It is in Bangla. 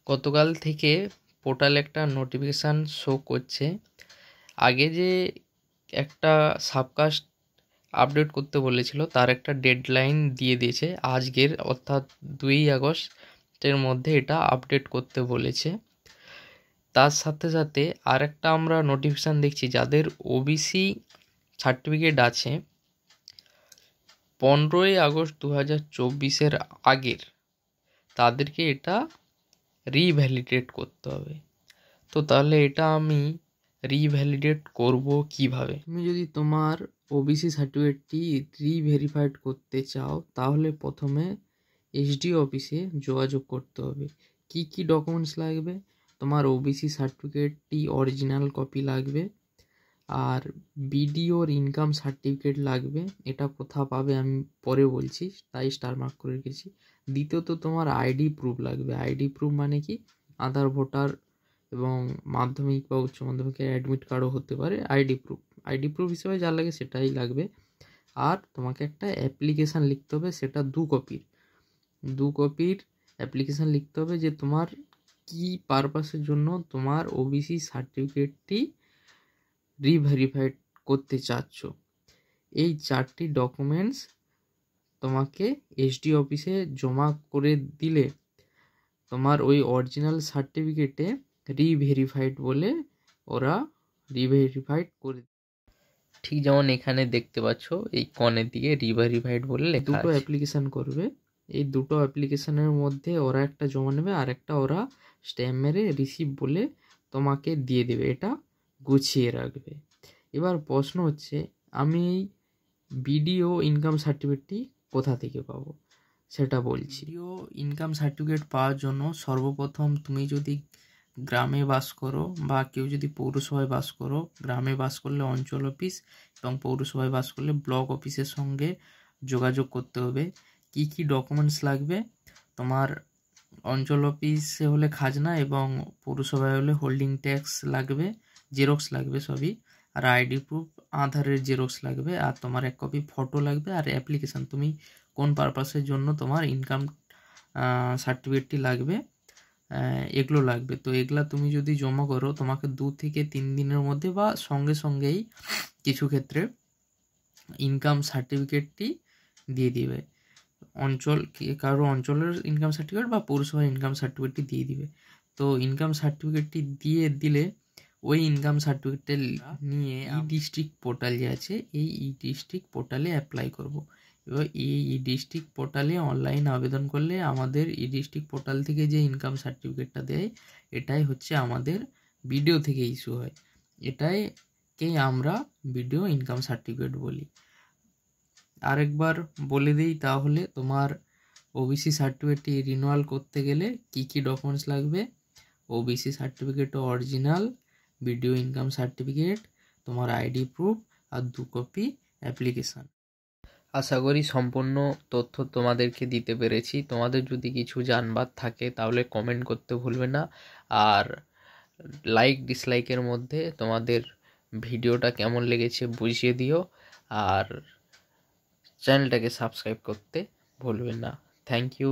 গতকাল থেকে পোর্টালে একটা নোটিফিকেশান শো করছে। আগে যে একটা সাবকাস্ট আপডেট করতে বলেছিল তার একটা ডেডলাইন দিয়ে দিয়েছে আজকের, অর্থাৎ 2 আগস্টের মধ্যে এটা আপডেট করতে বলেছে। তার সাথে সাথে আর একটা আমরা নোটিফিকেশান দেখছি যাদের ওবিসি সার্টিফিকেট আছে 15ই আগস্ট 2024-এর আগের, তাদেরকে এটা রিভ্যালিডেট করতে হবে। তো তাহলে এটা আমি রিভ্যালিডেট করব কিভাবে? তুমি যদি তোমার ওবিসি সার্টিফিকেটটি রিভেরিফাইড করতে চাও তাহলে প্রথমে এসডি অফিসে যোগাযোগ করতে হবে। কি কি ডকুমেন্টস লাগবে? তোমার ওবিসি সার্টিফিকেটটি অরিজিনাল কপি লাগবে, আর বিডিওর ইনকাম সার্টিফিকেট লাগবে। এটা কোথা পাবে আমি পরে বলছি, তাই স্টার মার্ক করে রেখেছি। দ্বিতীয়ত তোমার আইডি প্রুফ লাগবে। আইডি প্রুফ মানে কি? আধার, ভোটার এবং মাধ্যমিক বা উচ্চ মাধ্যমিকের অ্যাডমিট কার্ডও হতে পারে। আইডি প্রুফ হিসেবে যা লাগে সেটাই লাগবে। আর তোমাকে একটা অ্যাপ্লিকেশান লিখতে হবে, সেটা 2 কপির অ্যাপ্লিকেশান লিখতে হবে যে তোমার কি পারপাসের জন্য তোমার ওবিসি সার্টিফিকেটটি রিভেরিফাইড করতে চাচ্ছ। এই 4টি ডকুমেন্টস তোমাকে এসডি অফিসে জমা করে দিলে তোমার ওই অরিজিনাল সার্টিফিকেটে রিভেরিফাইড বলে ওরা রিভেরিফাইড করে। ঠিক যেমন এখানে দেখতে পাচ্ছ এই কর্নের দিকে রিভেরিফাইড বলে লেখা আছে। 2টো অ্যাপ্লিকেশান করবে। এই 2টো অ্যাপ্লিকেশানের মধ্যে ওরা একটা জমা নেবে আর একটা ওরা স্ট্যাম্প মেরে রিসিভ বলে তোমাকে দিয়ে দেবে। এটা গুছিয়ে রাখবে। এবার প্রশ্ন হচ্ছে, আমি এই বিডিও ইনকাম সার্টিফিকেটটি কোথা থেকে পাবো সেটা বলছি। বিডিও ইনকাম সার্টিফিকেট পাওয়ার জন্য সর্বপ্রথম তুমি যদি গ্রামে বাস করো বা কেউ যদি পৌরসভায় বাস করো, গ্রামে বাস করলে অঞ্চল অফিস এবং পৌরসভায় বাস করলে ব্লক অফিসের সঙ্গে যোগাযোগ করতে হবে। কি কি ডকুমেন্টস লাগবে? তোমার অঞ্চল অফিসে হলে খাজনা এবং পৌরসভায় হলে হোল্ডিং ট্যাক্স লাগবে, জেরক্স লাগবে সবই। আর আইডি প্রুফ, আধারের জেরক্স লাগবে, আর তোমার 1 কপি ফটো লাগবে, আর অ্যাপ্লিকেশান তুমি কোন পারপাসের জন্য তোমার ইনকাম সার্টিফিকেটটি লাগবে এগুলো লাগবে। তো এগুলা তুমি যদি জমা করো তোমাকে 2 থেকে 3 দিনের মধ্যে বা সঙ্গে সঙ্গেই কিছু ক্ষেত্রে ইনকাম সার্টিফিকেটটি দিয়ে দিবে। কারো অঞ্চলের ইনকাম সার্টিফিকেট বা পৌরসভার ইনকাম সার্টিফিকেটটি দিয়ে দিবে। তো ইনকাম সার্টিফিকেটটি দিয়ে দিলে ওই ইনকাম সার্টিফিকেটটা নিয়ে ডিস্ট্রিক্ট পোর্টাল যে আছে এই ডিস্ট্রিক্ট পোর্টালে অ্যাপ্লাই করব। এবার এই ডিস্ট্রিক্ট পোর্টালে অনলাইন আবেদন করলে আমাদের ডিস্ট্রিক্ট পোর্টাল থেকে যে ইনকাম সার্টিফিকেটটা দেয় এটাই হচ্ছে আমাদের বিডিও থেকে ইস্যু হয়। এটাইকেই আমরা বিডিও ইনকাম সার্টিফিকেট বলি। আরেকবার বলে দিই তাহলে, তোমার ওবিসি সার্টিফিকেটটি রিনিউয়াল করতে গেলে কি কি ডকুমেন্টস লাগবে? OBC certificate original, BDO income certificate, তোমার আইডি প্রুফ আর 2 কপি অ্যাপ্লিকেশান। আশা করি সম্পূর্ণ তথ্য তোমাদেরকে দিতে পেরেছি। তোমাদের যদি কিছু জানবার থাকে তাহলে কমেন্ট করতে ভুলবে না। আর লাইক ডিসলাইকের মধ্যে তোমাদের ভিডিওটা কেমন লেগেছে বুঝিয়ে দিও। আর চ্যানেলটাকে সাবস্ক্রাইব করতে ভুলবেন না। Thank you.